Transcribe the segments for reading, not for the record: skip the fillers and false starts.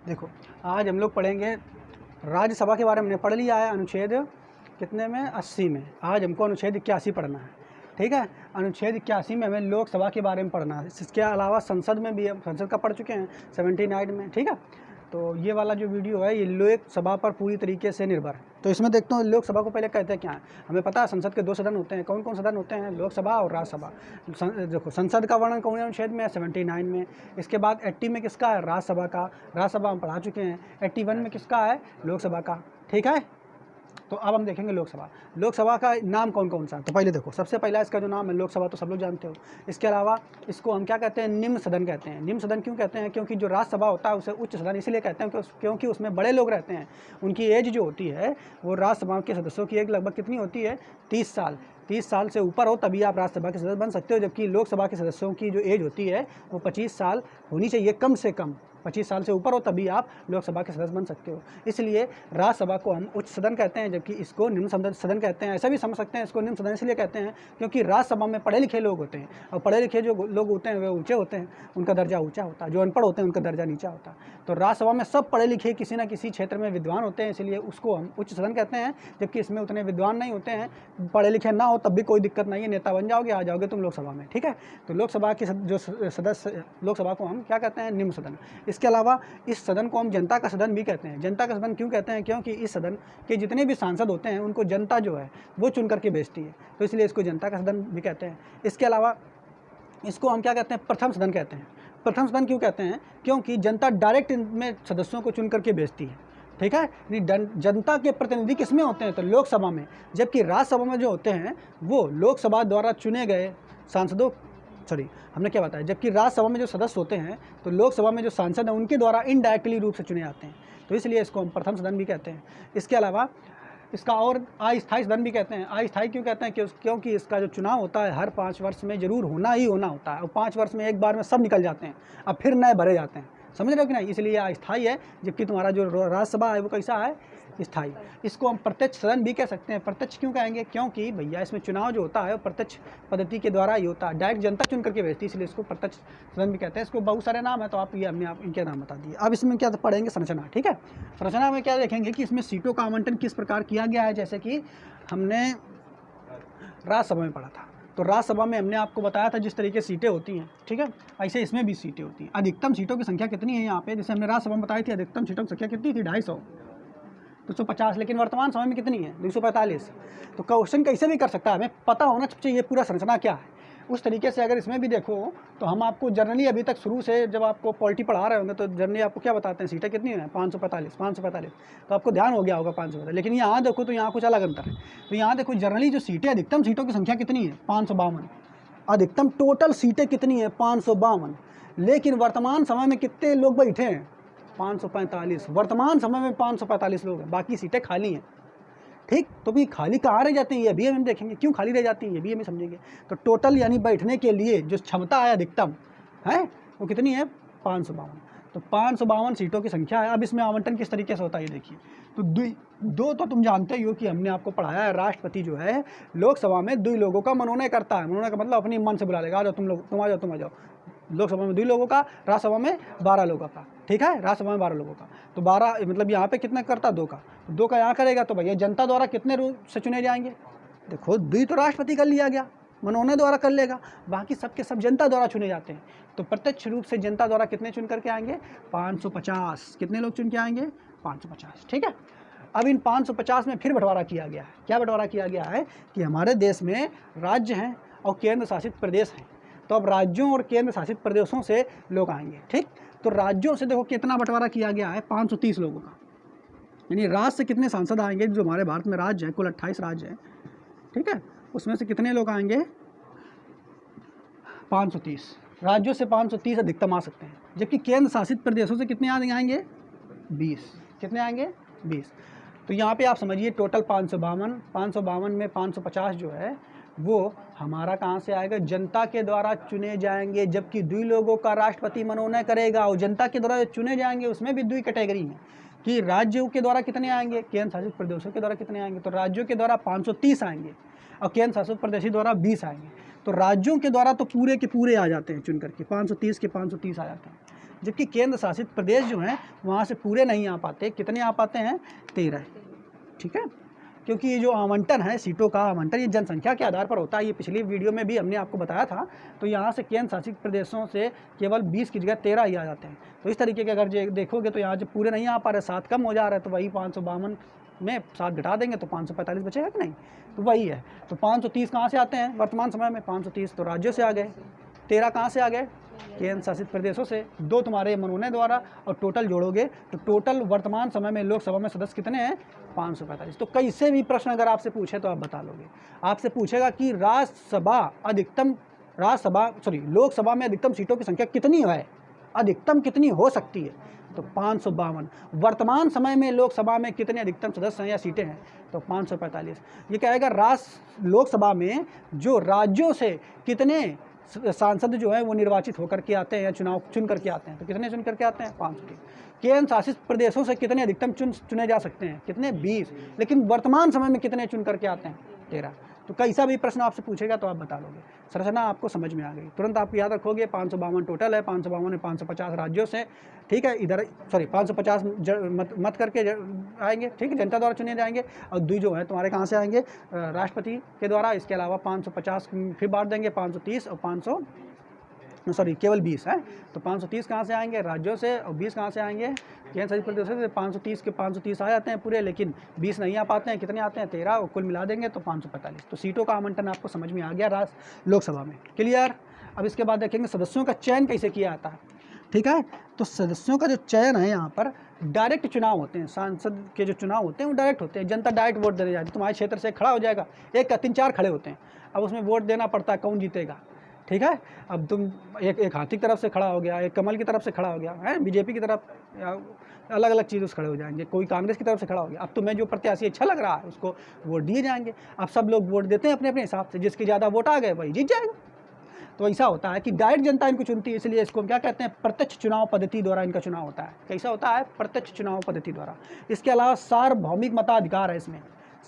देखो, आज हम लोग पढ़ेंगे राज्यसभा के बारे में। हमने पढ़ लिया है अनुच्छेद कितने में, 80 में। आज हमको अनुच्छेद 81 पढ़ना है, ठीक है। अनुच्छेद 81 में हमें लोकसभा के बारे में पढ़ना है। इसके अलावा संसद में भी हम संसद का पढ़ चुके हैं 79 में, ठीक है। तो ये वाला जो वीडियो है ये लोकसभा पर पूरी तरीके से निर्भर है। तो इसमें देखते हैं लोकसभा को पहले कहते हैं क्या है। हमें पता है संसद के 2 सदन होते हैं। कौन कौन सदन होते हैं? लोकसभा और राज्यसभा। देखो, संसद का वर्णन कौन अनुच्छेद में है? 79 में। इसके बाद 80 में किसका है? राज्यसभा का। राज्यसभा हम पढ़ा चुके हैं। 81 में किसका है? लोकसभा का, ठीक है। तो अब हम देखेंगे लोकसभा। लोकसभा का नाम कौन कौन सा है? तो पहले देखो, सबसे पहला इसका जो नाम है लोकसभा, तो सब लोग जानते हो। इसके अलावा इसको हम क्या कहते हैं? निम्न सदन कहते हैं। निम्न सदन क्यों कहते हैं? क्योंकि जो राज्यसभा होता है उसे उच्च सदन इसलिए कहते हैं क्योंकि उसमें बड़े लोग रहते हैं। उनकी एज जो होती है वो राज्यसभा के सदस्यों की एक लगभग कितनी होती है? 30 साल। 30 साल से ऊपर हो तभी आप राज्यसभा के सदस्य बन सकते हो, जबकि लोकसभा के सदस्यों की जो एज होती है वो 25 साल होनी चाहिए, कम से कम 25 साल से ऊपर हो तभी आप लोकसभा के सदस्य बन सकते हो। इसलिए राज्यसभा को हम उच्च सदन कहते हैं, जबकि इसको निम्न सदन कहते हैं। ऐसा भी समझ सकते हैं, इसको निम्न सदन इसलिए कहते हैं क्योंकि राज्यसभा में पढ़े लिखे लोग होते हैं, और पढ़े लिखे जो लोग होते हैं वे ऊँचे होते हैं, उनका दर्जा ऊँचा होता है। जो अनपढ़ होते हैं उनका दर्जा नीचा होता है। तो राज्यसभा में सब पढ़े लिखे किसी न किसी क्षेत्र में विद्वान होते हैं, इसलिए उसको हम उच्च सदन कहते हैं। जबकि इसमें उतने विद्वान नहीं होते हैं, पढ़े लिखे ना हो तब भी कोई दिक्कत नहीं है, नेता बन जाओगे, आ जाओगे तुम लोकसभा में, ठीक है। तो लोकसभा के जो सदस्य, लोकसभा को हम क्या कहते हैं? निम्न सदन। इसके अलावा इस सदन को हम जनता का सदन भी कहते हैं। जनता का सदन क्यों कहते हैं? क्योंकि इस सदन के जितने भी सांसद होते हैं उनको जनता जो है वो चुन करके भेजती है, तो इसलिए इसको जनता का सदन भी कहते हैं। इसके अलावा इसको हम क्या कहते हैं? प्रथम सदन कहते हैं। प्रथम सदन क्यों कहते हैं? क्योंकि जनता डायरेक्ट इनमें सदस्यों को चुन करके भेजती है, ठीक है। जनता के प्रतिनिधि किसमें होते हैं? तो लोकसभा में। जबकि राज्यसभा में जो होते हैं वो लोकसभा द्वारा चुने गए सांसदों, हमने क्या बताया, जबकि राज्यसभा में जो सदस्य होते हैं तो लोकसभा में जो सांसद हैं उनके द्वारा इनडायरेक्टली रूप से चुने जाते हैं, तो इसलिए इसको हम प्रथम सदन भी कहते हैं। इसके अलावा इसका और अस्थायी सदन भी कहते हैं। अस्थायी क्यों कहते हैं? क्योंकि इसका जो चुनाव होता है हर 5 वर्ष में जरूर होना ही होना होता है, और 5 वर्ष में एक बार में सब निकल जाते हैं, अब फिर नए भरे जाते हैं, समझ रहे हो कि नहीं? इसलिए यह अस्थायी है। जबकि तुम्हारा जो राज्यसभा है वो कैसा है? स्थायी। इसको हम प्रत्यक्ष सदन भी कह सकते हैं। प्रत्यक्ष क्यों कहेंगे? क्योंकि भैया इसमें चुनाव जो होता है वो प्रत्यक्ष पद्धति के द्वारा ही होता है, डायरेक्ट जनता चुन करके भेजती है, इसलिए इसको प्रत्यक्ष सदन भी कहते हैं। इसको बहुत सारे नाम है, तो आप ये हमने आप इनके नाम बता दिए। अब इसमें क्या पढ़ेंगे? संरचना, ठीक है। संरचना में क्या देखेंगे कि इसमें सीटों का आवंटन किस प्रकार किया गया है, जैसे कि हमने राज्यसभा में पढ़ा था। तो राज्यसभा में हमने आपको बताया था जिस तरीके सीटें होती हैं, ठीक है, ऐसे इसमें भी सीटें होती हैं। अधिकतम सीटों की संख्या कितनी है यहाँ पे? जैसे हमने राज्यसभा में बताई थी, अधिकतम सीटों की संख्या कितनी थी? 250, 250। लेकिन वर्तमान समय में कितनी है? 245। तो क्वेश्चन कैसे भी कर सकता है, हमें पता होना चाहिए ये पूरा संरचना क्या है। उस तरीके से अगर इसमें भी देखो तो हम आपको जनरली अभी तक शुरू से जब आपको पॉलिटी पढ़ा रहे होंगे तो जनरली आपको क्या बताते हैं? सीटें कितनी हैं? 545। तो आपको ध्यान हो गया होगा 545। लेकिन यहाँ देखो तो यहाँ कुछ अलग अंतर है। तो यहाँ देखो जनरली जो सीटें, अधिकतम सीटों की संख्या कितनी है? 552। अधिकतम टोटल सीटें कितनी है? 552। लेकिन वर्तमान समय में कितने लोग बैठे हैं? 545। वर्तमान समय में 545 लोग हैं, बाकी सीटें खाली हैं, ठीक। तो भी खाली कहाँ रह जाती हैं ये भी हम देखेंगे, क्यों खाली रह जाती हैं ये भी हम समझेंगे। तो टोटल यानी बैठने के लिए जो क्षमता है अधिकतम है वो कितनी है? 552। तो 552 सीटों की संख्या है। अब इसमें आवंटन किस तरीके से होता है ये देखिए। तो दो तो तुम जानते ही हो कि हमने आपको पढ़ाया है, राष्ट्रपति जो है लोकसभा में 2 लोगों का मनोनयन करता है। मनोनयन का मतलब अपनी मन से बुला लेगा, आ जाओ तुम लोग, तुम आ जाओ। लोकसभा में 2 लोगों का, राज्यसभा में 12 लोगों का, ठीक है। राज्यसभा में 12 लोगों का, तो 12 मतलब यहाँ पे कितना करता? 2 का। 2 का यहाँ करेगा तो भैया जनता द्वारा कितने रूप से चुने जाएंगे? देखो 2 तो राष्ट्रपति कर लिया गया, मनोनयन द्वारा कर लेगा, बाकी सबके सब जनता द्वारा चुने जाते हैं। तो प्रत्यक्ष रूप से जनता द्वारा कितने चुन करके आएंगे? 550। कितने लोग चुन के आएंगे? 550, ठीक है। अब इन 550 में फिर बंटवारा किया गया है। क्या बंटवारा किया गया है? कि हमारे देश में राज्य हैं और केंद्र शासित प्रदेश हैं, तो अब राज्यों और केंद्र शासित प्रदेशों से लोग आएंगे, ठीक। तो राज्यों से देखो कितना बंटवारा किया गया है? 530 लोगों का। यानी राज्य से कितने सांसद आएंगे? जो हमारे भारत में राज्य है, कुल 28 राज्य हैं, ठीक है, उसमें से कितने लोग आएंगे? 530। राज्यों से 530 अधिकतम आ सकते हैं, जबकि केंद्र शासित प्रदेशों से कितने आएंगे? 20। कितने आएंगे? 20। तो यहाँ पे आप समझिए टोटल 552 में 550 जो है वो हमारा कहाँ से आएगा? जनता के द्वारा चुने जाएंगे। जबकि 2 लोगों का राष्ट्रपति मनोनयन करेगा, और जनता के द्वारा चुने जाएंगे उसमें भी 2 कैटेगरी हैं कि राज्यों के द्वारा कितने आएंगे, केंद्र शासित प्रदेशों के द्वारा कितने आएंगे। तो राज्यों के द्वारा 530 आएंगे और केंद्र शासित प्रदेश द्वारा 20 आएंगे। तो राज्यों के द्वारा तो पूरे के पूरे आ जाते हैं चुन करके, 530 के 530 आ जाते हैं। जबकि केंद्र शासित प्रदेश जो हैं वहाँ से पूरे नहीं आ पाते। कितने आ पाते हैं? 13। ठीक है, क्योंकि ये जो आवंटन है, सीटों का आवंटन, ये जनसंख्या के आधार पर होता है। ये पिछली वीडियो में भी हमने आपको बताया था। तो यहाँ से केंद्र शासित प्रदेशों से केवल 20 की जगह 13 ही आ जाते हैं। तो इस तरीके के अगर देखोगे तो यहाँ जो पूरे नहीं आ पा रहे, 7 कम हो जा रहा है, तो वही 552 में 7 घटा देंगे तो 545 बचेगा कि नहीं? तो वही है। तो 530 कहाँ से आते हैं वर्तमान समय में? 530 तो राज्यों से आ गए, 13 कहाँ से आ गए? केंद्र शासित प्रदेशों से। 2 तुम्हारे मनोनयन द्वारा, और टोटल जोड़ोगे तो टोटल वर्तमान समय में लोकसभा में सदस्य कितने हैं? 545। तो कैसे भी प्रश्न अगर आपसे पूछे तो आप बता लोगे। आपसे पूछेगा कि लोकसभा में अधिकतम सीटों की संख्या कितनी है, अधिकतम कितनी हो सकती है? तो 552। वर्तमान समय में लोकसभा में कितने अधिकतम सदस्य हैं या सीटें हैं? तो 545। ये कहेगा लोकसभा में जो राज्यों से कितने सांसद जो है वो निर्वाचित होकर के आते हैं या चुनाव चुन करके आते हैं। तो कितने चुन करके आते हैं? 500। केंद्र शासित प्रदेशों से कितने अधिकतम चुने जा सकते हैं? कितने? 20। लेकिन वर्तमान समय में कितने चुन करके आते हैं? 13। तो कैसा भी प्रश्न आपसे पूछेगा तो आप बता लोगे। संरचना आपको समझ में आ गई। तुरंत आप याद रखोगे 552 टोटल है, 552 में 550 राज्यों से। ठीक है, इधर 550 मत करके आएंगे। ठीक है, जनता द्वारा चुने जाएंगे। और 2 जो है तुम्हारे कहाँ से आएंगे? राष्ट्रपति के द्वारा। इसके अलावा 550 फिर बांट देंगे, 530 और केवल 20 है। तो 530 कहाँ से आएंगे? राज्यों से। और 20 कहाँ से आएंगे? केंद्र शासित प्रदेशों से। 530 के 530 आ जाते हैं पूरे, लेकिन 20 नहीं आ पाते हैं। कितने आते हैं? 13। और कुल मिला देंगे तो 545। तो सीटों का आवंटन आपको समझ में आ गया लोकसभा में। क्लियर? अब इसके बाद देखेंगे सदस्यों का चयन कैसे किया जाता है। ठीक है, तो सदस्यों का जो चयन है यहाँ पर डायरेक्ट चुनाव होते हैं। सांसद के जो चुनाव होते हैं वो डायरेक्ट होते हैं। जनता डायरेक्ट वोट देने जाती है। तुम्हारे क्षेत्र से खड़ा हो जाएगा, एक का 3-4 खड़े होते हैं। अब उसमें वोट देना पड़ता है कौन जीतेगा। ठीक है, अब तुम एक हाथी की तरफ से खड़ा हो गया, एक कमल की तरफ से खड़ा हो गया है, बीजेपी की तरफ, अलग अलग चीज़ों से खड़े हो जाएंगे। कोई कांग्रेस की तरफ से खड़ा हो गया। अब तुम्हें जो प्रत्याशी अच्छा लग रहा है उसको वोट दिए जाएंगे। अब सब लोग वोट देते हैं अपने अपने हिसाब से, जिसके ज़्यादा वोट आ गए वही जीत जाएगा। तो ऐसा होता है कि डायरेक्ट जनता इनको चुनती है, इसलिए इसको क्या कहते हैं? प्रत्यक्ष चुनाव पद्धति द्वारा इनका चुनाव होता है। कैसा होता है? प्रत्यक्ष चुनाव पद्धति द्वारा। इसके अलावा सार्वभौमिक मताधिकार है इसमें।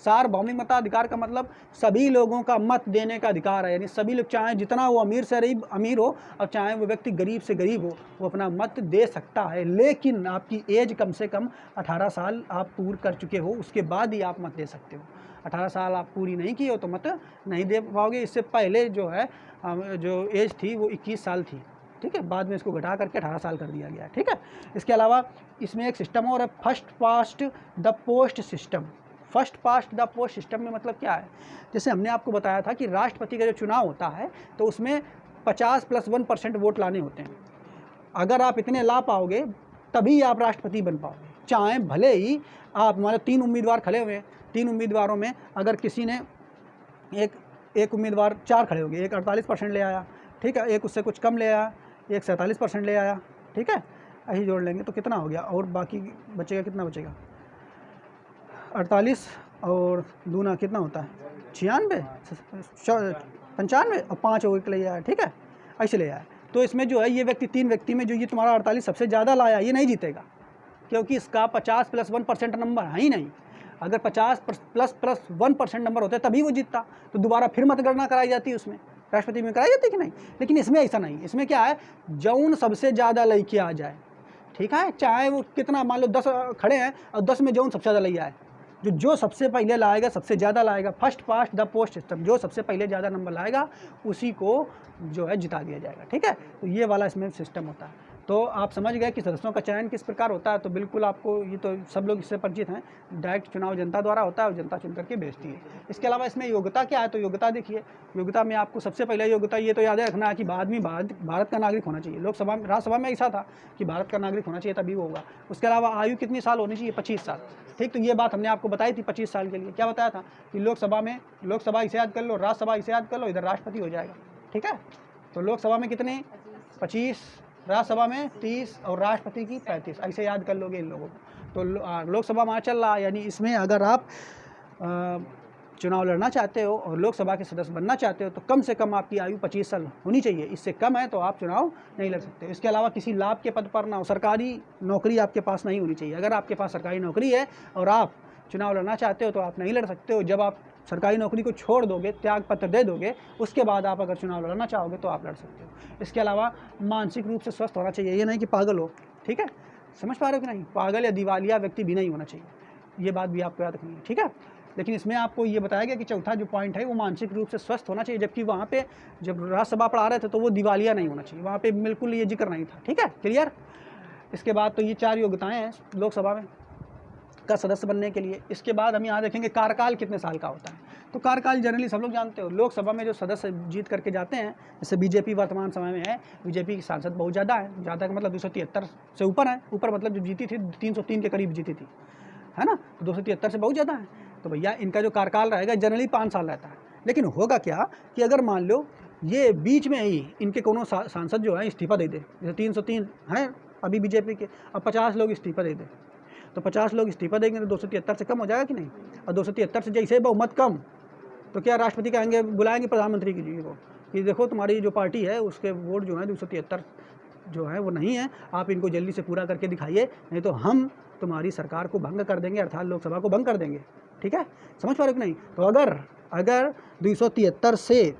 सार्वभौमिक मताधिकार का मतलब सभी लोगों का मत देने का अधिकार है। यानी सभी लोग, चाहे जितना वो अमीर से अमीर हो और चाहे वो व्यक्ति गरीब से गरीब हो, वो अपना मत दे सकता है। लेकिन आपकी एज कम से कम 18 साल आप पूर्ण कर चुके हो, उसके बाद ही आप मत दे सकते हो। 18 साल आप पूरी नहीं की हो तो मत नहीं दे पाओगे। इससे पहले जो है जो एज थी वो 21 साल थी। ठीक है, बाद में इसको घटा करके 18 साल कर दिया गया है। ठीक है, इसके अलावा इसमें एक सिस्टम और है, first past the post system. First past the post system में मतलब क्या है? जैसे हमने आपको बताया था कि राष्ट्रपति का जो चुनाव होता है तो उसमें 50 + 1% वोट लाने होते हैं। अगर आप इतने ला पाओगे तभी आप राष्ट्रपति बन पाओगे। चाहे भले ही आप, हमारे 3 उम्मीदवार खड़े हुए हैं, 3 उम्मीदवारों में अगर किसी ने एक उम्मीदवार 4 खड़े हो गए, एक 48% ले आया। ठीक है, एक उससे कुछ कम ले आया, एक 47% ले आया। ठीक है, ऐसे जोड़ लेंगे तो कितना हो गया? और बाकी बचेगा, कितना बचेगा? 48 और दूना कितना होता है? 96, 95 और 5 और ले आया। ठीक है, ऐसे ले आया। तो इसमें जो है ये व्यक्ति, 3 व्यक्ति में जो ये तुम्हारा 48 सबसे ज़्यादा लाया, ये नहीं जीतेगा, क्योंकि इसका 50 + 1% नंबर है ही नहीं। अगर 50 + 1% नंबर होता है तभी वो जीतता। तो दोबारा फिर मतगणना कराई जाती है, उसमें राष्ट्रपति में कराई जाती है कि नहीं? लेकिन इसमें ऐसा नहीं। इसमें क्या है? जौन सबसे ज़्यादा लड़के आ जाए। ठीक है, चाहे वो कितना, मान लो 10 खड़े हैं और 10 में जौन सबसे ज़्यादा लड़के आए, जो सबसे पहले लाएगा, सबसे ज़्यादा लाएगा, first past the post system, जो सबसे पहले ज़्यादा नंबर लाएगा उसी को जो है जिता दिया जाएगा। ठीक है, तो ये वाला इसमें सिस्टम होता है। तो आप समझ गए कि सदस्यों का चयन किस प्रकार होता है। तो बिल्कुल आपको ये तो सब लोग इससे परिचित हैं। डायरेक्ट चुनाव जनता द्वारा होता है और जनता चुन करके भेजती है। इसके अलावा इसमें योग्यता क्या है? तो योग्यता देखिए, योग्यता में आपको सबसे पहले योग्यता ये तो याद रखना है कि भारत का नागरिक होना चाहिए। लोकसभा में, राज्यसभा में ऐसा था कि भारत का नागरिक होना चाहिए तभी वो होगा। उसके अलावा आयु कितनी साल होनी चाहिए? 25 साल। ठीक, तो ये बात हमने आपको बताई थी 25 साल के लिए। क्या बताया था कि लोकसभा इसे याद कर लो, राज्यसभा इसे याद कर लो, इधर राष्ट्रपति हो जाएगा। ठीक है, तो लोकसभा में कितने? 25, राज्यसभा में 30 और राष्ट्रपति की 35। ऐसे याद कर लोगे इन लोगों को। तो लोकसभा वहाँ चल रहा है, यानी इसमें अगर आप चुनाव लड़ना चाहते हो और लोकसभा के सदस्य बनना चाहते हो तो कम से कम आपकी आयु 25 साल होनी चाहिए। इससे कम है तो आप चुनाव नहीं लड़ सकते। इसके अलावा किसी लाभ के पद पर ना हो, सरकारी नौकरी आपके पास नहीं होनी चाहिए। अगर आपके पास सरकारी नौकरी है और आप चुनाव लड़ना चाहते हो तो आप नहीं लड़ सकते हो। जब आप सरकारी नौकरी को छोड़ दोगे, त्याग पत्र दे दोगे, उसके बाद आप अगर चुनाव लड़ना चाहोगे तो आप लड़ सकते हो। इसके अलावा मानसिक रूप से स्वस्थ होना चाहिए, ये नहीं कि पागल हो, ठीक है, समझ पा रहे हो कि नहीं, पागल या दिवालिया व्यक्ति भी नहीं होना चाहिए, ये बात भी आपको याद रखनी है, ठीक है। लेकिन इसमें आपको ये बताया गया कि चौथा जो पॉइंट है वो मानसिक रूप से स्वस्थ होना चाहिए, जबकि वहाँ पे जब राज्यसभा पढ़ा रहे थे तो वो दिवालिया नहीं होना चाहिए, वहाँ पे बिल्कुल ये जिक्र नहीं था, ठीक है, क्लियर। इसके बाद तो ये 4 योग्यताएं हैं लोकसभा में का सदस्य बनने के लिए। इसके बाद हम यहाँ देखेंगे कार्यकाल कितने साल का होता है। तो कार्यकाल जनरली सब लोग जानते हो, लोकसभा में जो सदस्य जीत करके जाते हैं, जैसे बीजेपी वर्तमान समय में है, बीजेपी की सांसद बहुत ज़्यादा है, ज़्यादा का मतलब 273 से ऊपर है, ऊपर मतलब जो जीती थी 303 के करीब जीती थी, है ना, तो 273 से बहुत ज़्यादा है। तो भैया इनका जो कार्यकाल रहेगा जनरली 5 साल रहता है। लेकिन होगा क्या कि अगर मान लो ये बीच में ही इनके कोनो सांसद जो है इस्तीफा दे दे, जैसे 303 हैं अभी बीजेपी के, अब 50 लोग इस्तीफा दे दें, तो 50 लोग इस्तीफा देंगे तो 273 से कम हो जाएगा कि नहीं। और 273 से जैसे बहुमत कम, तो क्या राष्ट्रपति कहेंगे, बुलाएंगे प्रधानमंत्री की जी को कि देखो तुम्हारी जो पार्टी है उसके वोट जो है 273 जो है वो नहीं है, आप इनको जल्दी से पूरा करके दिखाइए, नहीं तो हम तुम्हारी सरकार को भंग कर देंगे, अर्थात लोकसभा को भंग कर देंगे, ठीक है, समझ पा रहे हो कि नहीं। तो अगर 273 से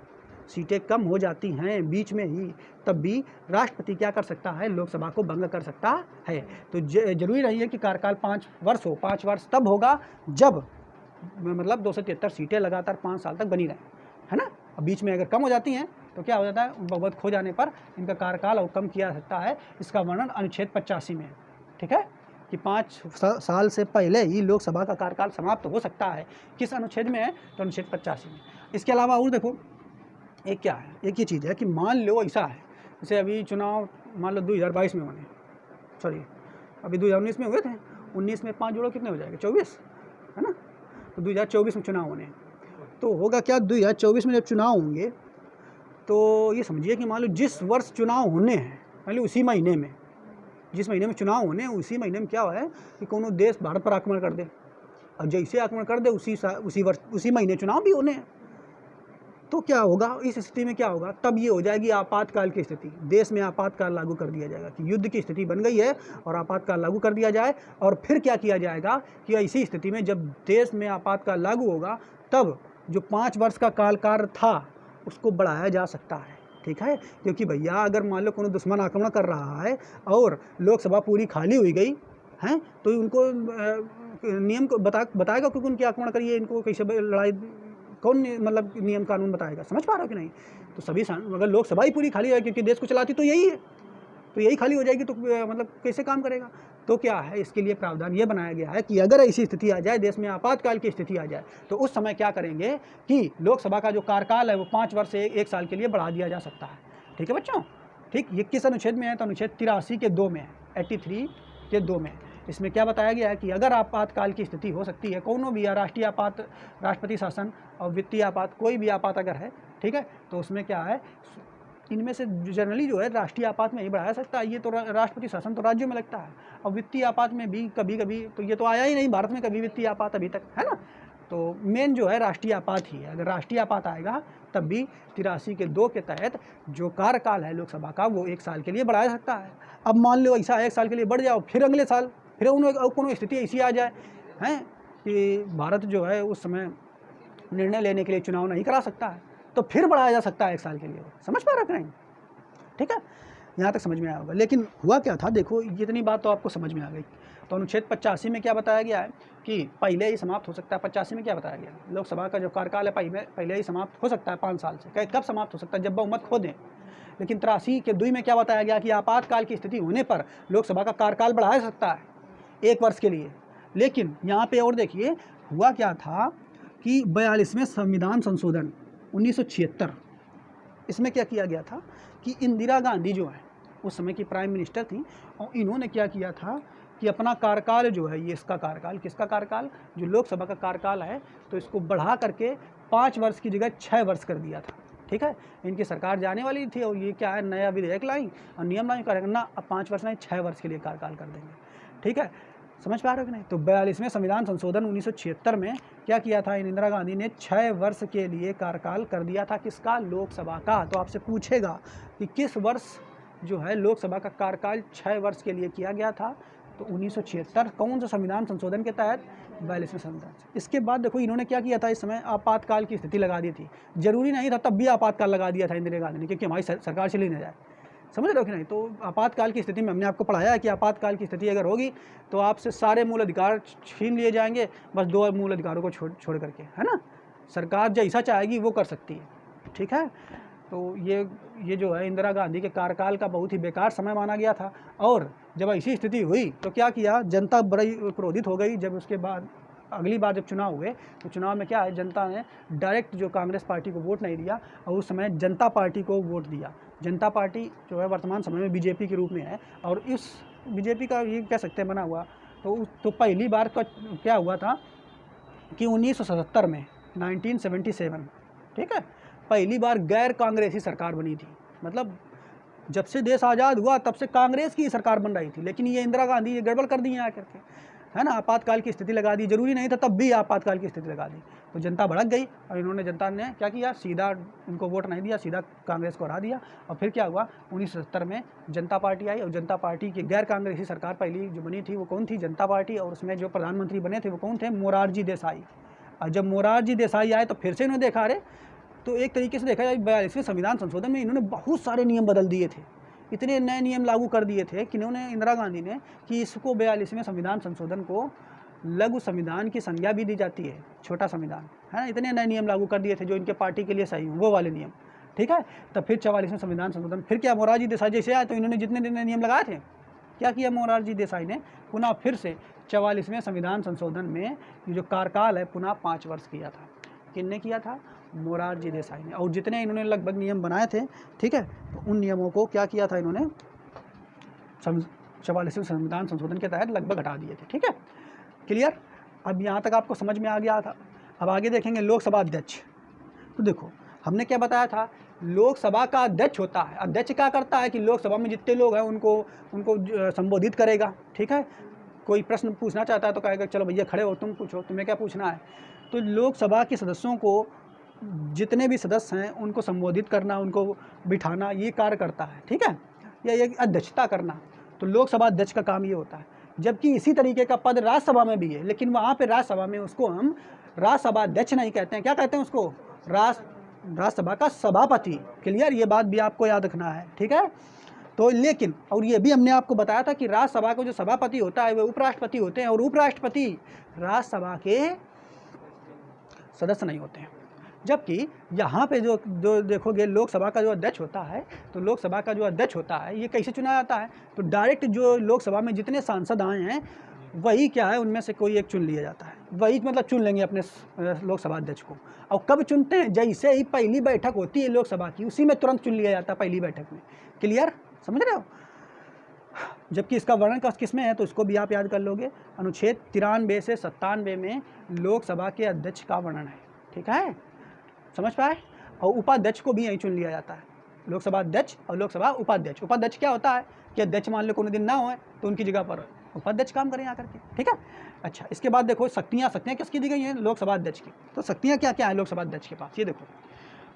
सीटें कम हो जाती हैं बीच में ही, तब भी राष्ट्रपति क्या कर सकता है, लोकसभा को भंग कर सकता है। तो जरूरी नहीं है कि कार्यकाल 5 वर्ष हो, 5 वर्ष तब होगा जब मतलब 273 सीटें लगातार 5 साल तक बनी रहें, है ना। अब बीच में अगर कम हो जाती हैं तो क्या हो जाता है, बहुमत खो जाने पर इनका कार्यकाल और कम किया जा सकता है। इसका वर्णन अनुच्छेद 85 में है, ठीक है, कि 5 साल से पहले ही लोकसभा का कार्यकाल समाप्त हो सकता है। किस अनुच्छेद में है, तो अनुच्छेद 85 में। इसके अलावा और देखो एक क्या है, एक ये चीज़ है कि मान लो ऐसा है, जैसे अभी चुनाव मान लो 2022 में होने, सॉरी अभी 2019 में हुए थे, 19 में 5 जोड़ो कितने हो जाएंगे, 24, है ना। तो 2024 में चुनाव होने, तो होगा क्या, 2024 में जब चुनाव होंगे तो ये समझिए कि मान लो जिस वर्ष चुनाव होने हैं, पहले उसी महीने में, जिस महीने में चुनाव होने हैं उसी महीने में क्या हुआ है कि कोनो देश भारत पर आक्रमण कर दे, और जैसे आक्रमण कर दे उसी वर्ष उसी महीने चुनाव भी होने हैं। तो क्या होगा, इस स्थिति में क्या होगा, तब ये हो जाएगी आपातकाल की स्थिति, देश में आपातकाल लागू कर दिया जाएगा कि युद्ध की स्थिति बन गई है और आपातकाल लागू कर दिया जाए। और फिर क्या किया जाएगा कि ऐसी स्थिति में जब देश में आपातकाल लागू होगा तब जो 5 वर्ष का काल था उसको बढ़ाया जा सकता है, ठीक है। क्योंकि भैया अगर मान लो कोनो दुश्मन आक्रमण कर रहा है और लोकसभा पूरी खाली हुई गई है, तो उनको नियम को बताएगा क्योंकि उनकी आक्रमण करिए, इनको कैसे लड़ाई, कौन मतलब नियम कानून बताएगा, समझ पा रहे हो कि नहीं। तो सभी अगर लोकसभा ही पूरी खाली है क्योंकि देश को चलाती तो यही है, तो यही खाली हो जाएगी तो मतलब कैसे काम करेगा। तो क्या है, इसके लिए प्रावधान ये बनाया गया है कि अगर ऐसी स्थिति आ जाए, देश में आपातकाल की स्थिति आ जाए, तो उस समय क्या करेंगे कि लोकसभा का जो कार्यकाल है वो 5 वर्ष से 1 साल के लिए बढ़ा दिया जा सकता है, ठीक है बच्चों, ठीक। ये किस अनुच्छेद में है, तो अनुच्छेद 83 के 2 में है, 83 के 2 में। इसमें क्या बताया गया है कि अगर आपातकाल की स्थिति हो सकती है, कोनो भी राष्ट्रीय आपात, राष्ट्रपति शासन और वित्तीय आपात, कोई भी आपात अगर है, ठीक है, तो उसमें क्या है, इनमें से जनरली जो है राष्ट्रीय आपात में ही बढ़ाया सकता है। ये तो राष्ट्रपति शासन तो राज्यों में लगता है, और वित्तीय आपात में भी कभी कभी, तो ये तो आया ही नहीं भारत में कभी वित्तीय आपात अभी तक, है ना। तो मेन जो है राष्ट्रीय आपात ही है। अगर राष्ट्रीय आपात आएगा तब भी 83 के 2 के तहत जो कार्यकाल है लोकसभा का वो 1 साल के लिए बढ़ाया सकता है। अब मान लो ऐसा 1 साल के लिए बढ़ जाओ, फिर अगले साल फिर कोनो स्थिति ऐसी आ जाए हैं कि भारत जो है उस समय निर्णय लेने के लिए चुनाव नहीं करा सकता है, तो फिर बढ़ाया जा सकता है 1 साल के लिए, समझ पा रहे हैं, ठीक है, यहाँ तक समझ में आया होगा। लेकिन हुआ क्या था, देखो इतनी बात तो आपको समझ में आ गई। तो अनुच्छेद 85 में क्या बताया गया है कि पहले ही समाप्त हो सकता है। 85 में क्या बताया गया, लोकसभा का जो कार्यकाल है पहले ही समाप्त हो सकता है 5 साल से। कब समाप्त हो सकता है, जब बहुमत खो दें। लेकिन 83 के 2 में क्या बताया गया कि आपातकाल की स्थिति होने पर लोकसभा का कार्यकाल बढ़ाया जा सकता है 1 वर्ष के लिए। लेकिन यहाँ पे और देखिए हुआ क्या था कि 42वें संविधान संशोधन 1976, इसमें क्या किया गया था कि इंदिरा गांधी जो है उस समय की प्राइम मिनिस्टर थी, और इन्होंने क्या किया था कि अपना कार्यकाल जो है, ये इसका कार्यकाल, किसका कार्यकाल, जो लोकसभा का कार्यकाल है, तो इसको बढ़ा करके 5 वर्ष की जगह 6 वर्ष कर दिया था, ठीक है। इनकी सरकार जाने वाली थी और ये क्या है, नया विधेयक लाई और नियम लाई करेंगे ना, अब 5 वर्ष नहीं 6 वर्ष के लिए कार्यकाल कर देंगे, ठीक है, समझ पा रहे हो कि नहीं। तो 42वें संविधान संशोधन 1976 में क्या किया था, इंदिरा गांधी ने 6 वर्ष के लिए कार्यकाल कर दिया था, किसका, लोकसभा का। तो आपसे पूछेगा कि किस वर्ष जो है लोकसभा का कार्यकाल 6 वर्ष के लिए किया गया था, तो 1976 कौन सा संविधान संशोधन के तहत? 42वें संविधान। इसके बाद देखो इन्होंने क्या किया था, इस समय आपातकाल की स्थिति लगा दी थी। जरूरी नहीं था तब भी आपातकाल लगा दिया था इंदिरा गांधी ने, क्योंकि हमारी सरकार चली न जाए, समझ रहे हो कि नहीं। तो आपातकाल की स्थिति में हमने आपको पढ़ाया है कि आपातकाल की स्थिति अगर होगी तो आपसे सारे मूल अधिकार छीन लिए जाएंगे, बस 2 मूल अधिकारों को छोड़ करके, है ना। सरकार जैसा चाहेगी वो कर सकती है, ठीक है। तो ये जो है इंदिरा गांधी के कार्यकाल का बहुत ही बेकार समय माना गया था। और जब ऐसी स्थिति हुई तो क्या किया, जनता बड़ी क्रोधित हो गई। जब उसके बाद अगली बार जब चुनाव हुए तो चुनाव में क्या है, जनता ने डायरेक्ट जो कांग्रेस पार्टी को वोट नहीं दिया और उस समय जनता पार्टी को वोट दिया। जनता पार्टी जो है वर्तमान समय में बीजेपी के रूप में है, और इस बीजेपी का ये कह सकते हैं बना हुआ। तो पहली बार का क्या हुआ था कि 1977 में 1977, ठीक है, पहली बार गैर कांग्रेसी सरकार बनी थी। मतलब जब से देश आज़ाद हुआ तब से कांग्रेस की सरकार बन रही थी, लेकिन ये इंदिरा गांधी ये गड़बड़ कर दी है आकर के, है ना। आपातकाल की स्थिति लगा दी, जरूरी नहीं था तब भी आपातकाल की स्थिति लगा दी। तो जनता भड़क गई और जनता ने क्या किया, सीधा उनको वोट नहीं दिया, सीधा कांग्रेस को हरा दिया। और फिर क्या हुआ, 1970 में जनता पार्टी आई, और जनता पार्टी की गैर कांग्रेसी सरकार पहली जो बनी थी वो कौन थी, जनता पार्टी। और उसमें जो प्रधानमंत्री बने थे वो कौन थे, मोरारजी देसाई। और जब मोरारजी देसाई आए तो फिर से इन्होंने देखा, अरे तो एक तरीके से देखा जाए 42वें संविधान संशोधन में इन्होंने बहुत सारे नियम बदल दिए थे, इतने नए नियम लागू कर दिए थे कि इन्होंने, इंदिरा गांधी ने, कि इसको 42वें संविधान संशोधन को लघु संविधान की संज्ञा भी दी जाती है, छोटा संविधान, है ना। इतने नए नियम लागू कर दिए थे जो इनके पार्टी के लिए सही हो, वो वाले नियम, ठीक है। तब फिर 44वें संविधान संशोधन, फिर क्या, मोरारजी देसाई जैसे आए तो इन्होंने जितने नए नियम लगाए थे, क्या किया मोरारजी देसाई ने, पुनः फिर से 44वें संविधान संशोधन में ये जो कार्यकाल है पुनः 5 वर्ष किया था। किसने किया था, मोरारजी देसाई ने। और जितने इन्होंने लगभग नियम बनाए थे, ठीक है, तो उन नियमों को क्या किया था इन्होंने, 44वें संविधान संशोधन के तहत लगभग हटा दिए थे, ठीक है। क्लियर, अब यहाँ तक आपको समझ में आ गया था। अब आगे देखेंगे लोकसभा अध्यक्ष। तो देखो हमने क्या बताया था, लोकसभा का अध्यक्ष होता है। अध्यक्ष क्या करता है कि लोकसभा में जितने लोग हैं उनको संबोधित करेगा, ठीक है। कोई प्रश्न पूछना चाहता है तो कहेगा चलो भैया खड़े हो, तुम पूछो, तुम्हें क्या पूछना है। तो लोकसभा के सदस्यों को, जितने भी सदस्य हैं उनको संबोधित करना, उनको बिठाना, ये कार्य करता है, ठीक है, या ये अध्यक्षता करना। तो लोकसभा अध्यक्ष का काम ये होता है। जबकि इसी तरीके का पद राज्यसभा में भी है, लेकिन वहाँ पे राज्यसभा में उसको हम राज्यसभा अध्यक्ष नहीं कहते हैं, क्या कहते हैं उसको, राज्यसभा का सभापति। क्लियर, ये बात भी आपको याद रखना है, ठीक है। तो लेकिन, और ये भी हमने आपको बताया था कि राज्यसभा का जो सभापति होता है वो उपराष्ट्रपति होते हैं, और उपराष्ट्रपति राज्यसभा के सदस्य नहीं होते हैं। जबकि यहाँ पे जो देखोगे लोकसभा का जो अध्यक्ष होता है, तो लोकसभा का जो अध्यक्ष होता है ये कैसे चुना जाता है, तो डायरेक्ट जो लोकसभा में जितने सांसद आए हैं वही क्या है, उनमें से कोई एक चुन लिया जाता है। वही मतलब चुन लेंगे अपने लोकसभा अध्यक्ष को। और कब चुनते हैं, जैसे ही पहली बैठक होती है लोकसभा की, उसी में तुरंत चुन लिया जाता है पहली बैठक में। क्लियर, समझ रहे हो। जबकि इसका वर्णन किस में है तो इसको भी आप याद कर लोगे, अनुच्छेद 93 से 97 में लोकसभा के अध्यक्ष का वर्णन है, ठीक है, समझ पाए। और उपाध्यक्ष को भी यही चुन लिया जाता है, लोकसभा अध्यक्ष और लोकसभा उपाध्यक्ष। उपाध्यक्ष क्या होता है कि अध्यक्ष मान लो कोनो दिन ना हो तो उनकी जगह पर उपाध्यक्ष काम करें आकर के, ठीक है। अच्छा, इसके बाद देखो शक्तियाँ किसकी दी गई हैं, लोकसभा अध्यक्ष की। तो शक्तियाँ क्या क्या है लोकसभा अध्यक्ष के पास, ये देखो।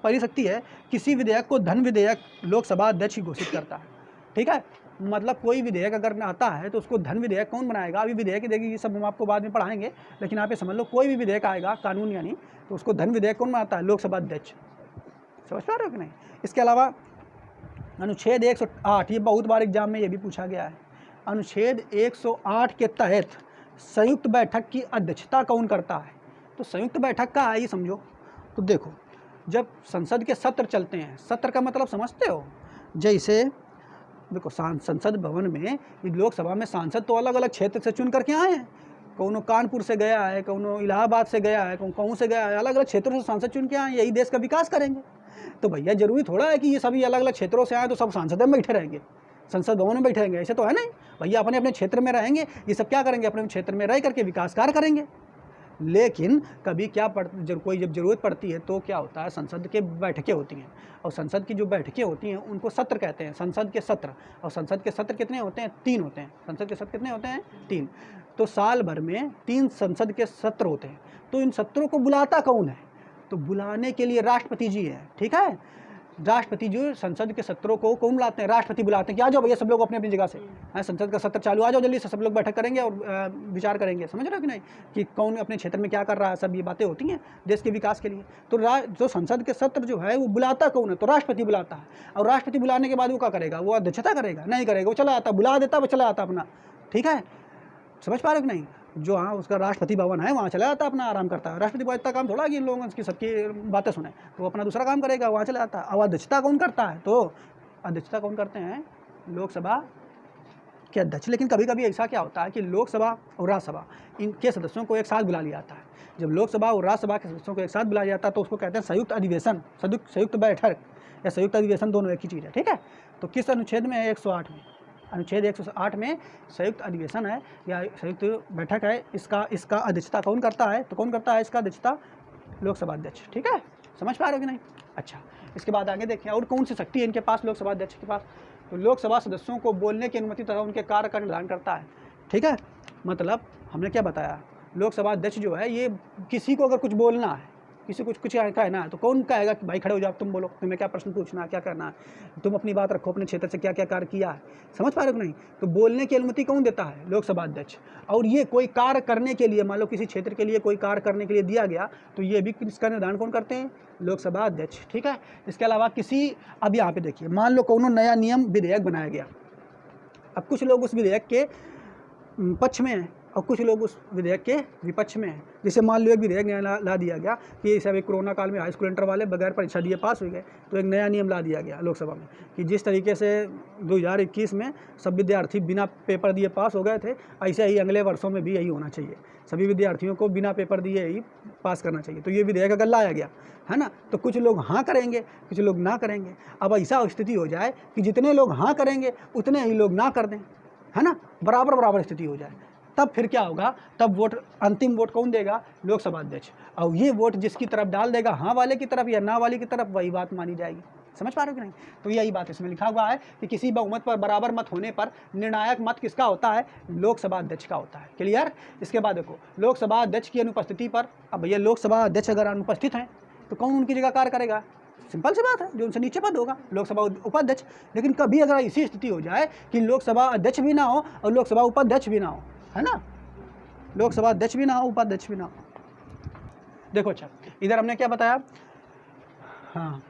पहली शक्ति है, किसी विधेयक को धन विधेयक लोकसभा अध्यक्ष ही घोषित करता है, ठीक है। मतलब कोई विधेयक अगर आता है तो उसको धन विधेयक कौन बनाएगा, अभी विधेयक देगी, ये सब हम आपको बाद में पढ़ाएंगे, लेकिन आप ये समझ लो कोई भी विधेयक आएगा कानून यानी, तो उसको धन विधेयक कौन बनाता है, लोकसभा अध्यक्ष। समझ पा रहे हो कि नहीं। इसके अलावा अनुच्छेद 108, ये बहुत बार एग्जाम में ये भी पूछा गया है, अनुच्छेद 108 के तहत संयुक्त बैठक की अध्यक्षता कौन करता है। तो संयुक्त बैठक का है ये समझो। तो देखो जब संसद के सत्र चलते हैं, सत्र का मतलब समझते हो, जैसे देखो संसद भवन में, लोकसभा में सांसद तो अलग अलग क्षेत्र से चुन करके आए हैं, कौनो कानपुर से गया है, कौनो इलाहाबाद से गया है, कौन से गया है, अलग अलग क्षेत्रों से सांसद चुन के आए, यही देश का विकास करेंगे। तो भैया जरूरी थोड़ा है कि ये सभी अलग अलग क्षेत्रों से आए तो सब सांसद में बैठे रहेंगे, संसद भवन में बैठे रहेंगे, ऐसे तो है नहीं। भैया अपने अपने क्षेत्र में रहेंगे, ये सब क्या करेंगे, अपने क्षेत्र में रह करके विकास कार्य करेंगे। लेकिन कभी क्या कोई जब जरूरत पड़ती है तो क्या होता है, संसद के बैठकें होती हैं, और संसद की जो बैठकें होती हैं उनको सत्र कहते हैं, संसद के सत्र। और संसद के सत्र कितने होते हैं, 3 होते हैं। संसद के सत्र कितने होते हैं, 3। तो साल भर में 3 संसद के सत्र होते हैं। तो इन सत्रों को बुलाता कौन है, तो बुलाने के लिए राष्ट्रपति जी है, ठीक है। राष्ट्रपति जो संसद के सत्रों को कौन बुलाते हैं? राष्ट्रपति बुलाते हैं कि आ जाओ भैया सब लोग अपनी अपनी जगह से, संसद का सत्र चालू, आ जाओ जल्दी से, सब लोग बैठक करेंगे और विचार करेंगे। समझ रहे हो कि नहीं कि कौन अपने क्षेत्र में क्या कर रहा है, सब ये बातें होती हैं देश के विकास के लिए। तो जो संसद के सत्र जो है वो बुलाता कौन है? तो राष्ट्रपति बुलाता है। और राष्ट्रपति बुलाने के बाद वो क्या करेगा? वो अध्यक्षता करेगा? नहीं करेगा, वो चला आता, बुला देता, वो चला आता अपना। ठीक है, समझ पा रहे हो कि नहीं? जो हाँ उसका राष्ट्रपति भवन है वहाँ चला जाता, अपना आराम करता है। राष्ट्रपति को इतना काम थोड़ा कि इन लोगों की सबकी बातें सुने, तो वो अपना दूसरा काम करेगा, वहाँ चला जाता है। अब अध्यक्षता कौन करता है? तो अध्यक्षता कौन करते हैं? लोकसभा के अध्यक्ष। लेकिन कभी कभी ऐसा क्या होता है कि लोकसभा और राज्यसभा इनके सदस्यों को एक साथ बुला लिया जाता है। जब लोकसभा और राज्यसभा के सदस्यों को एक साथ बुलाया जाता है तो उसको कहते हैं संयुक्त अधिवेशन, संयुक्त बैठक या संयुक्त अधिवेशन, दोनों एक ही चीज़ है। ठीक है, तो किस अनुच्छेद में है? 108 में। अनुच्छेद 108 में संयुक्त अधिवेशन है या संयुक्त बैठक है, इसका अध्यक्षता कौन करता है? तो कौन करता है इसका अध्यक्षता? लोकसभा अध्यक्ष। ठीक है, समझ पा रहे हो कि नहीं? अच्छा, इसके बाद आगे देखिए और कौन सी शक्ति है इनके पास, लोकसभा अध्यक्ष के पास? तो लोकसभा सदस्यों को बोलने की अनुमति तथा उनके कार्य का निर्धारण करता है। ठीक है, मतलब हमने क्या बताया, लोकसभा अध्यक्ष जो है ये किसी को अगर कुछ बोलना है, किसी को कुछ कहना है तो कौन कहेगा कि भाई खड़े हो जाओ, तुम बोलो, तुम्हें क्या प्रश्न पूछना है, क्या करना है, तुम अपनी बात रखो, अपने क्षेत्र से क्या क्या कार्य किया है। समझ पा रहे हो कि नहीं? तो बोलने की अनुमति कौन देता है? लोकसभा अध्यक्ष। और ये कोई कार्य करने के लिए, मान लो किसी क्षेत्र के लिए कोई कार्य करने के लिए दिया गया तो ये भी इसका निर्धारण कौन करते हैं? लोकसभा अध्यक्ष। ठीक है, इसके अलावा किसी, अब यहाँ पे देखिए, मान लो कोनो नया नियम विधेयक बनाया गया, अब कुछ लोग उस विधेयक के पक्ष में हैं और कुछ लोग उस विधेयक के विपक्ष में हैं। जैसे मान लो एक विधेयक नया ला दिया गया कि सब एक कोरोना काल में हाई स्कूल इंटर वाले बगैर परीक्षा दिए पास हो गए, तो एक नया नियम ला दिया गया लोकसभा में कि जिस तरीके से 2021 में सब विद्यार्थी बिना पेपर दिए पास हो गए थे, ऐसे ही अगले वर्षों में भी यही होना चाहिए, सभी विद्यार्थियों को बिना पेपर दिए ही पास करना चाहिए। तो ये विधेयक अगर लाया गया है ना, तो कुछ लोग हाँ करेंगे, कुछ लोग ना करेंगे। अब ऐसा स्थिति हो जाए कि जितने लोग हाँ करेंगे उतने ही लोग ना कर दें, है ना, बराबर बराबर स्थिति हो जाए, तब फिर क्या होगा? तब वोट, अंतिम वोट कौन देगा? लोकसभा अध्यक्ष। और ये वोट जिसकी तरफ डाल देगा, हाँ वाले की तरफ या ना वाले की तरफ, वही बात मानी जाएगी। समझ पा रहे हो कि नहीं? तो यही बात इसमें लिखा हुआ है कि किसी बहुमत पर बराबर मत होने पर निर्णायक मत किसका होता है? लोकसभा अध्यक्ष का होता है। क्लियर? इसके बाद देखो, लोकसभा अध्यक्ष की अनुपस्थिति पर, अब भैया लोकसभा अध्यक्ष अगर अनुपस्थित हैं तो कौन उनकी जगह कार्य करेगा? सिंपल सी बात है, जो उनसे नीचे पद होगा, लोकसभा उपाध्यक्ष। लेकिन कभी अगर ऐसी स्थिति हो जाए कि लोकसभा अध्यक्ष भी ना हो और लोकसभा उपाध्यक्ष भी ना हो, है ना, लोकसभा अध्यक्ष भी ना हो, उपाध्यक्ष भी ना हो। देखो अच्छा, इधर हमने क्या बताया, हाँ,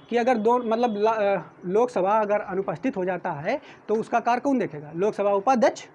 कि अगर दो मतलब लोकसभा अगर अनुपस्थित हो जाता है तो उसका कार्य कौन देखेगा? लोकसभा उपाध्यक्ष।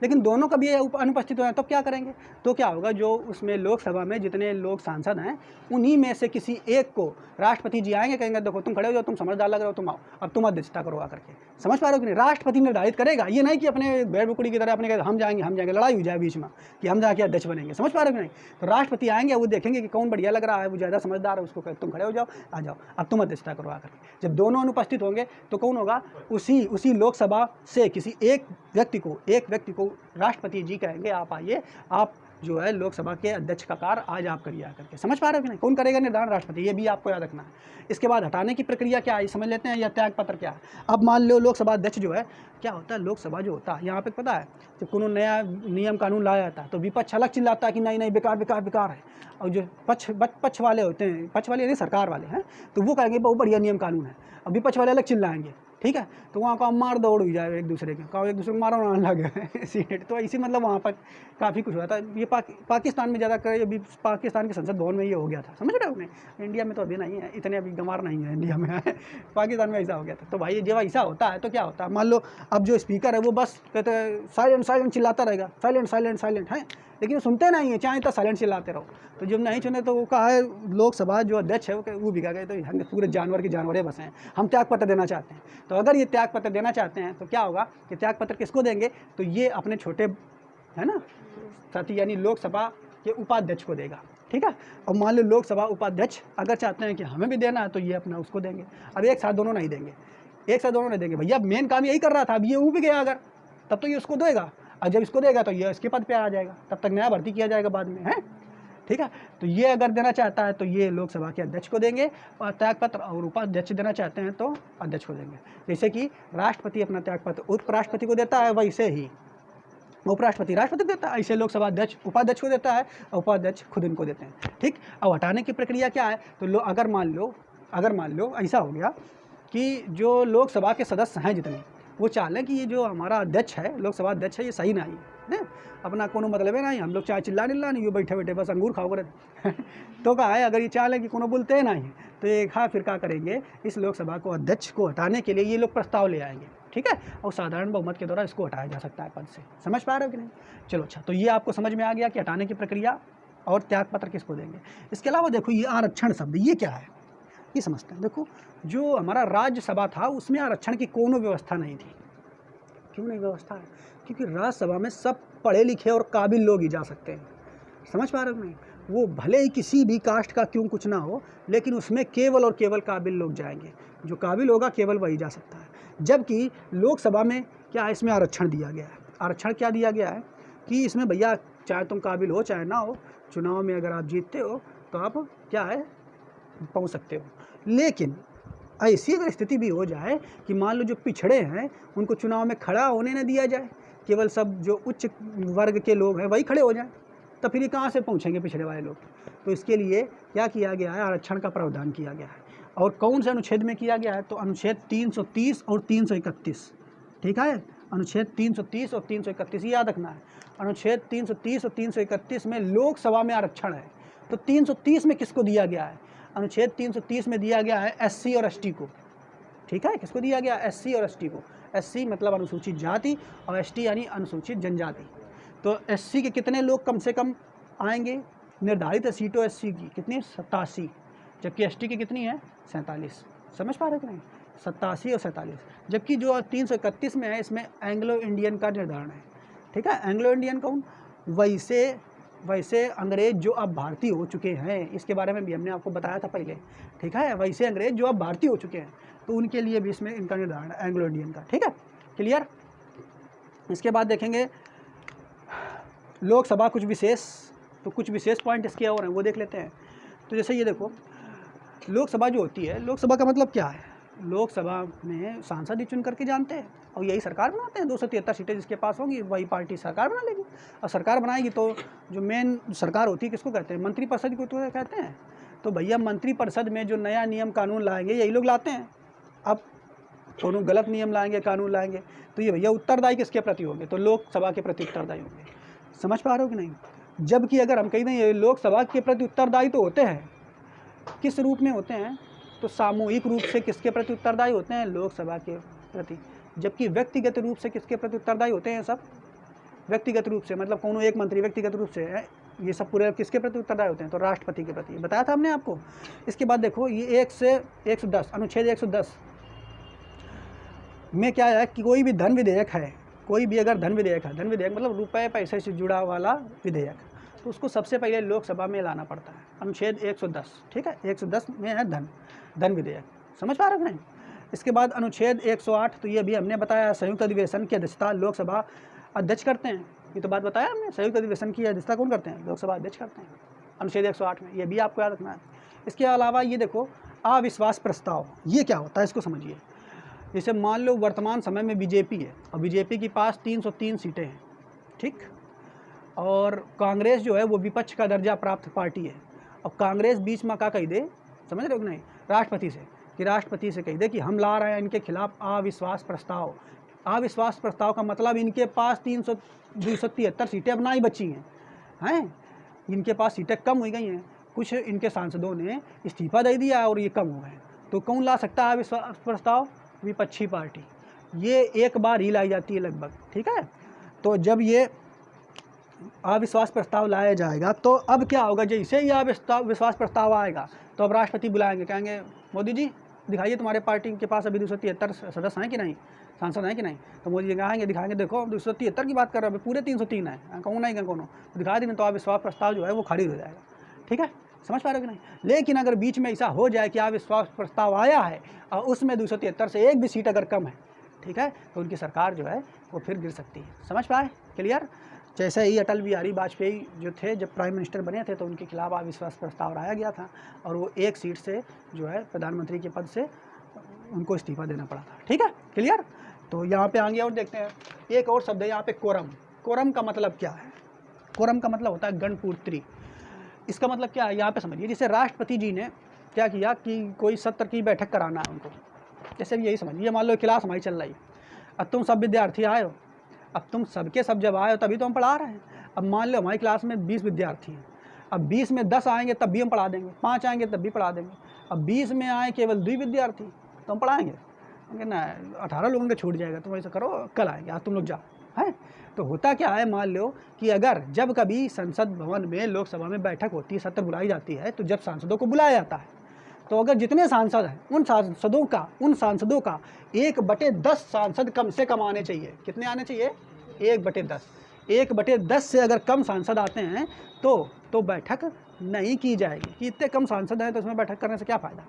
लेकिन दोनों कभी अनुपस्थित हो जाए तो क्या करेंगे? तो क्या होगा, जो उसमें लोकसभा में जितने लोग सांसद हैं उन्हीं में से किसी एक को राष्ट्रपति जी आएंगे, कहेंगे देखो तुम खड़े हो जाओ, तुम समझदार लग रहे हो, तुम आओ, अब तुम अध्यक्षता करो आकर के। समझ पा रहे हो कि नहीं? राष्ट्रपति निर्धारित करेगा, ये नहीं कि अपने बैठ बुकड़ी की तरह अपने हम जाएंगे लड़ाई हो जाए बीच में कि हम जाके अध्यक्ष बनेंगे। समझ पा रहे हो कि नहीं? तो राष्ट्रपति आएंगे, वो देखेंगे कि कौन बढ़िया लग रहा है, वो ज़्यादा समझदार है, उसको कहे तुम खड़े हो जाओ, आ जाओ, अब तुम अध्यक्षता करो आकर के। जब दोनों अनुपस्थित होंगे तो कौन होगा? उसी लोकसभा से किसी एक व्यक्ति को राष्ट्रपति जी कहेंगे आप आइए, आप जो है लोकसभा के अध्यक्ष का कार्य आज आप करिए आकर के। समझ पा रहे हो कि नहीं? कौन करेगा निर्धारण? राष्ट्रपति। ये भी आपको याद रखना है। इसके बाद हटाने की प्रक्रिया क्या है समझ लेते हैं, या त्याग पत्र क्या है। अब मान लो लोकसभा अध्यक्ष जो है, क्या होता है, लोकसभा जो होता है यहाँ पे पता है, जब कोनो नया नियम कानून लाया जाता है तो विपक्ष अलग चिल्लाता है कि नहीं बेकार बेकार बेकार है, और जो पक्ष वाले होते हैं, पक्ष वाले यानी सरकार वाले हैं, तो वो कहेंगे बहुत बढ़िया नियम कानून है, और विपक्ष वाले अलग चिल्लाएंगे। ठीक है, तो वहाँ का मार दौड़ हो जाए एक दूसरे के, कहा एक दूसरे को मारो ना लगे सीट। तो इसी मतलब वहाँ पर काफ़ी कुछ हुआ था। ये पाकिस्तान में ज़्यादा करे, अभी पाकिस्तान के संसद भवन में ये हो गया था। समझ रहे हो? नहीं, इंडिया में तो अभी नहीं है, इतने अभी गंवार नहीं है इंडिया में पाकिस्तान में ऐसा हो गया था। तो भाई जब ऐसा होता है तो क्या होता है, मान लो अब जो स्पीकर है वो बस कहते हैं साइलेंट चिल्लाता रहेगा, साइलेंट है, लेकिन सुनते नहीं है, चाहे तो साइलेंट चिल्लाते रहो। तो जब नहीं सुने तो वो कहा है लोकसभा जो अध्यक्ष है वो भी कहा गया तो हम पूरे जानवर के जानवरे बसे हैं, हम त्याग पत्र देना चाहते हैं। तो अगर ये त्याग पत्र देना चाहते हैं तो क्या होगा कि त्याग पत्र किसको देंगे? तो ये अपने छोटे, है ना, साथी यानी लोकसभा के उपाध्यक्ष को देगा। ठीक है, और मान लो लोकसभा उपाध्यक्ष अगर चाहते हैं कि हमें भी देना है तो ये अपना उसको देंगे। अब एक साथ दोनों नहीं देंगे, भैया मेन काम यही कर रहा था, अब ये वो भी गया अगर, तब तो ये उसको देगा, और जब इसको देगा तो ये इसके पद पे आ जाएगा, तब तक नया भर्ती किया जाएगा बाद में, है। ठीक है, तो ये अगर देना चाहता है तो ये लोकसभा के अध्यक्ष को देंगे, और त्यागपत्र और उपाध्यक्ष देना चाहते हैं तो अध्यक्ष को देंगे। जैसे कि राष्ट्रपति अपना त्यागपत्र उपराष्ट्रपति को देता है, वैसे ही उपराष्ट्रपति राष्ट्रपति देता है, ऐसे लोकसभा अध्यक्ष उपाध्यक्ष को देता है, और उपाध्यक्ष खुद इनको देते हैं। ठीक, अब हटाने की प्रक्रिया क्या है, तो अगर मान लो अगर मान लो ऐसा हो गया कि जो लोकसभा के सदस्य हैं जितने, वो चाह लें कि ये जो हमारा अध्यक्ष है, लोकसभा अध्यक्ष है, ये सही नहीं है, अपना कोनो मतलब है नहीं, हम लोग चाहे चिल्ला नहीं, ये बैठे बैठे बस अंगूर खाओ करे तो कहा है अगर ये चाह लें कि कोनो बोलते नहीं, तो एक हाँ फिर क्या करेंगे, इस लोकसभा को अध्यक्ष को हटाने के लिए ये लोग प्रस्ताव ले आएंगे, ठीक है, और साधारण बहुमत के द्वारा इसको हटाया जा सकता है पद से। समझ पा रहे हो कि नहीं? चलो अच्छा, तो ये आपको समझ में आ गया कि हटाने की प्रक्रिया और त्याग पत्र किसको देंगे। इसके अलावा देखो ये आरक्षण शब्द ये क्या है, ये समझते हैं। देखो जो हमारा राज्यसभा था उसमें आरक्षण की कोनो व्यवस्था नहीं थी। क्यों नहीं व्यवस्था है? क्योंकि राज्यसभा में सब पढ़े लिखे और काबिल लोग ही जा सकते हैं। समझ पा रहे हो नहीं? वो भले ही किसी भी कास्ट का क्यों कुछ ना हो, लेकिन उसमें केवल और केवल काबिल लोग जाएंगे, जो काबिल होगा केवल वही जा सकता है। जबकि लोकसभा में क्या है, इसमें आरक्षण दिया गया है। आरक्षण क्या दिया गया है कि इसमें भैया चाहे तुम काबिल हो चाहे ना हो, चुनाव में अगर आप जीतते हो तो आप क्या है पहुंच सकते हो। लेकिन ऐसी अगर स्थिति भी हो जाए कि मान लो जो पिछड़े हैं उनको चुनाव में खड़ा होने न दिया जाए, केवल सब जो उच्च वर्ग के लोग हैं वही खड़े हो जाएं, तो फिर ये कहाँ से पहुँचेंगे पिछड़े वाले लोग? तो इसके लिए क्या किया गया है, आरक्षण का प्रावधान किया गया है। और कौन से अनुच्छेद में किया गया है? तो अनुच्छेद 330 और 331, ठीक है, अनुच्छेद 330 और 331 याद रखना है। अनुच्छेद 330 और 331 में लोकसभा में आरक्षण है। तो 330 में किसको दिया गया है? अनुच्छेद 330 में दिया गया है SC और ST को, ठीक है, किसको दिया गया? SC और ST को। SC मतलब अनुसूचित जाति और ST यानी अनुसूचित जनजाति। तो SC के कितने लोग कम से कम आएंगे? निर्धारित सीटों SC की कितनी? 87, जबकि ST की कितनी है? 47। समझ पा रहे कि नहीं? 87 और 47। जबकि जो 331 में है इसमें एंग्लो इंडियन का निर्धारण है, ठीक है। एंग्लो इंडियन कौन? वैसे अंग्रेज जो अब भारतीय हो चुके हैं, इसके बारे में भी हमने आपको बताया था पहले, ठीक है। वैसे अंग्रेज जो अब भारतीय हो चुके हैं तो उनके लिए भी इसमें इनका निर्धारण है एंग्लो इंडियन का, ठीक है, क्लियर। इसके बाद देखेंगे लोकसभा कुछ विशेष पॉइंट इसके और हैं, वो देख लेते हैं। तो जैसे ये देखो, लोकसभा जो होती है, लोकसभा का मतलब क्या है? लोकसभा में सांसद ही चुन करके जानते हैं और यही सरकार बनाते हैं। 273 सीटें जिसके पास होंगी वही पार्टी सरकार बना लेगी, और सरकार बनाएगी तो जो मेन सरकार होती है किसको कहते हैं? मंत्रिपरिषद को तो कहते हैं। तो भैया मंत्रिपरिषद में जो नया नियम कानून लाएंगे यही लोग लाते हैं। अब दोनों गलत नियम लाएंगे, कानून लाएंगे, तो ये भैया उत्तरदायी किसके प्रति होंगे? तो लोकसभा के प्रति उत्तरदायी होंगे। समझ पा रहे हो कि नहीं? जबकि अगर हम कहीं नहीं, लोकसभा के प्रति उत्तरदायी तो होते हैं, किस रूप में होते हैं? तो सामूहिक रूप से किसके प्रति उत्तरदायी होते हैं? लोकसभा के प्रति। जबकि व्यक्तिगत रूप से किसके प्रति उत्तरदायी होते हैं? सब व्यक्तिगत रूप से, मतलब कौन एक मंत्री व्यक्तिगत रूप से है, ये सब पूरे किसके प्रति उत्तरदायी होते हैं? तो राष्ट्रपति के प्रति। बताया था हमने आपको। इसके बाद देखो ये 1 से 110, अनुच्छेद 110 में क्या है कि कोई भी धन विधेयक है, कोई भी अगर धन विधेयक है, धन विधेयक मतलब रुपए पैसे से जुड़ा वाला विधेयक, तो उसको सबसे पहले लोकसभा में लाना पड़ता है। अनुच्छेद 110, ठीक है, 110 में है धन विधेयक। समझ पा रहे हो नहीं? इसके बाद अनुच्छेद 108, तो ये भी हमने बताया, संयुक्त अधिवेशन की अध्यक्षता लोकसभा अध्यक्ष करते हैं। ये तो बात बताया हमने, संयुक्त अधिवेशन की अध्यक्षता कौन करते हैं? लोकसभा अध्यक्ष करते हैं, अनुच्छेद 108 में। ये भी आपको याद रखना है। इसके अलावा ये देखो अविश्वास प्रस्ताव, ये क्या होता है इसको समझिए। जैसे मान लो वर्तमान समय में बीजेपी है और बीजेपी के पास 303 सीटें हैं, ठीक, और कांग्रेस जो है वो विपक्ष का दर्जा प्राप्त पार्टी है। और कांग्रेस बीच में क्या कह दे, समझ रहे हो कि नहीं, राष्ट्रपति से कह दे कि हम ला रहे हैं इनके खिलाफ अविश्वास प्रस्ताव। अविश्वास प्रस्ताव का मतलब इनके पास 273 सीटें अब ना ही बची हैं, इनके पास सीटें कम हो गई हैं, कुछ इनके सांसदों ने इस्तीफा दे दिया और ये कम हो गए। तो कौन ला सकता है अविश्वास प्रस्ताव? विपक्षी पार्टी। ये एक बार ही लाई जाती है लगभग, ठीक है। तो जब ये अविश्वास प्रस्ताव लाया जाएगा तो अब क्या होगा, जैसे ही अविश्वास प्रस्ताव आएगा तो अब राष्ट्रपति बुलाएंगे, कहेंगे मोदी जी दिखाइए तुम्हारे पार्टी के पास अभी 273 सदस्य हैं कि नहीं, सांसद हैं कि नहीं। तो मोदी जी कहेंगे, दिखाएंगे, देखो 273 की बात कर रहे हो, पूरे 303 है, कहूँ नहीं कौन, तो दिखा देंगे, तो अविश्वास प्रस्ताव जो है वो खारिज हो जाएगा, ठीक है। समझ पा रहे हो कि नहीं? लेकिन अगर बीच में ऐसा हो जाए कि अविश्वास प्रस्ताव आया है और उसमें 273 से एक भी सीट अगर कम है, ठीक है, तो उनकी सरकार जो है वो फिर गिर सकती है। समझ पाए? क्लियर। जैसे ही अटल बिहारी वाजपेयी जो थे जब प्राइम मिनिस्टर बने थे तो उनके खिलाफ अविश्वास प्रस्ताव लाया गया था और वो एक सीट से जो है प्रधानमंत्री के पद से उनको इस्तीफा देना पड़ा था, ठीक है, क्लियर। तो यहाँ पे आगे और देखते हैं, एक और शब्द है यहाँ पे कोरम। कोरम का मतलब क्या है? कोरम का मतलब होता है गणपूर्ति। इसका मतलब क्या है यहाँ पे समझिए। जैसे राष्ट्रपति जी ने क्या किया कि कोई सत्र की बैठक कराना है उनको, जैसे भी यही समझिए, मान लो क्लास हमारी चल रही है, अब तुम सब विद्यार्थी आए हो, अब तुम सबके सब जब आए हो तभी तो हम पढ़ा रहे हैं। अब मान लो हमारी क्लास में 20 विद्यार्थी हैं, अब 20 में 10 आएंगे तब भी हम पढ़ा देंगे, 5 आएंगे तब भी पढ़ा देंगे। अब 20 में आए केवल 2 विद्यार्थी तो हम पढ़ाएंगे, ना 18 लोगों का छूट जाएगा, तुम ऐसा करो कल आएंगे, आज तुम लोग जाओ, है। तो होता क्या है, मान लो कि अगर जब कभी संसद भवन में लोकसभा में बैठक होती है, सत्र बुलाई जाती है, तो जब सांसदों को बुलाया जाता है, तो अगर जितने सांसद हैं उन सांसदों का 1/10 सांसद कम से कम आने चाहिए। कितने आने चाहिए? 1/10। 1/10 से अगर कम सांसद आते हैं तो बैठक नहीं की जाएगी कि इतने कम सांसद हैं तो उसमें बैठक करने से क्या फ़ायदा।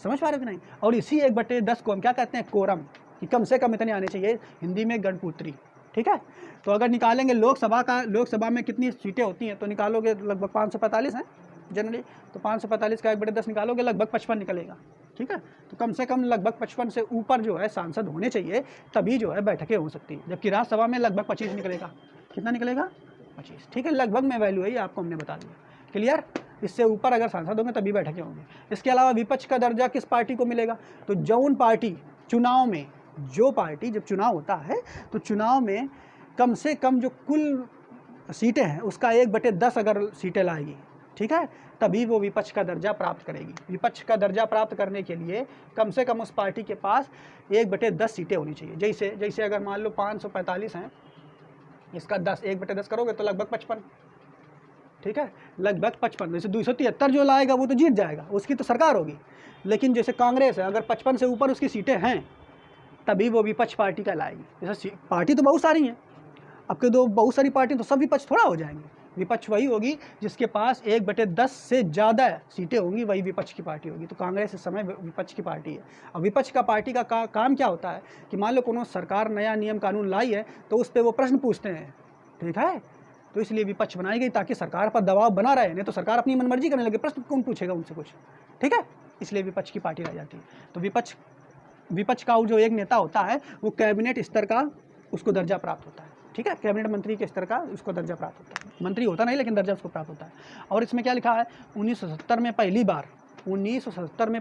समझ पा रहे हो कि नहीं? और इसी 1/10 को हम क्या कहते हैं? कोरम, कि कम से कम इतने आने चाहिए, हिंदी में गणपुत्री। ठीक है, तो अगर निकालेंगे लोकसभा में कितनी सीटें होती हैं, तो निकालोगे लगभग 545 हैं जनरली, तो 545 का 1/10 निकालोगे लगभग 55 निकलेगा। ठीक है, तो कम से कम लगभग 55 से ऊपर जो है सांसद होने चाहिए, तभी जो है बैठकें हो सकती हैं। जबकि राज्यसभा में लगभग 25 निकलेगा। कितना निकलेगा? 25। ठीक है, लगभग में वैल्यू है, ये आपको हमने बता दिया। क्लियर? इससे ऊपर अगर सांसद होंगे तभी बैठकें होंगी। इसके अलावा विपक्ष का दर्जा किस पार्टी को मिलेगा? तो जौन पार्टी चुनाव में, जो पार्टी जब चुनाव होता है तो चुनाव में कम से कम जो कुल सीटें हैं उसका 1/10 अगर सीटें लाएगी, ठीक है, तभी वो विपक्ष का दर्जा प्राप्त करेगी। विपक्ष का दर्जा प्राप्त करने के लिए कम से कम उस पार्टी के पास 1/10 सीटें होनी चाहिए। जैसे अगर मान लो 545 हैं, इसका 1/10 करोगे तो लगभग 55। ठीक है, लगभग 55। जैसे 273 जो लाएगा वो तो जीत जाएगा, उसकी तो सरकार होगी। लेकिन जैसे कांग्रेस है, अगर 55 से ऊपर उसकी सीटें हैं तभी वो विपक्ष पार्टी का लाएगी। जैसे पार्टी तो बहुत सारी हैं, आपके दो बहुत सारी पार्टी तो सब विपक्ष थोड़ा हो जाएंगे। विपक्ष वही होगी जिसके पास 1/10 से ज़्यादा सीटें होंगी, वही विपक्ष की पार्टी होगी। तो कांग्रेस इस समय विपक्ष की पार्टी है। और विपक्ष का पार्टी का काम क्या होता है कि मान लो कोनो सरकार नया नियम कानून लाई है तो उस पर वो प्रश्न पूछते हैं। ठीक है, तो इसलिए विपक्ष बनाई गई ताकि सरकार पर दबाव बना रहे, नहीं तो सरकार अपनी मनमर्जी करने लगे, प्रश्न कौन पूछेगा उनसे कुछ। ठीक है, इसलिए विपक्ष की पार्टी रह जाती है। तो विपक्ष का जो एक नेता होता है वो कैबिनेट स्तर का उसको दर्जा प्राप्त होता है। ठीक है, कैबिनेट मंत्री के स्तर का उसको दर्जा प्राप्त होता है। मंत्री होता नहीं लेकिन दर्जा उसको प्राप्त होता है। और इसमें क्या लिखा है? 1970 में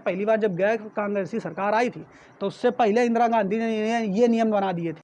पहली बार जब गैर कांग्रेसी सरकार आई थी तो उससे पहले इंदिरा गांधी ने ये नियम बना दिए थे।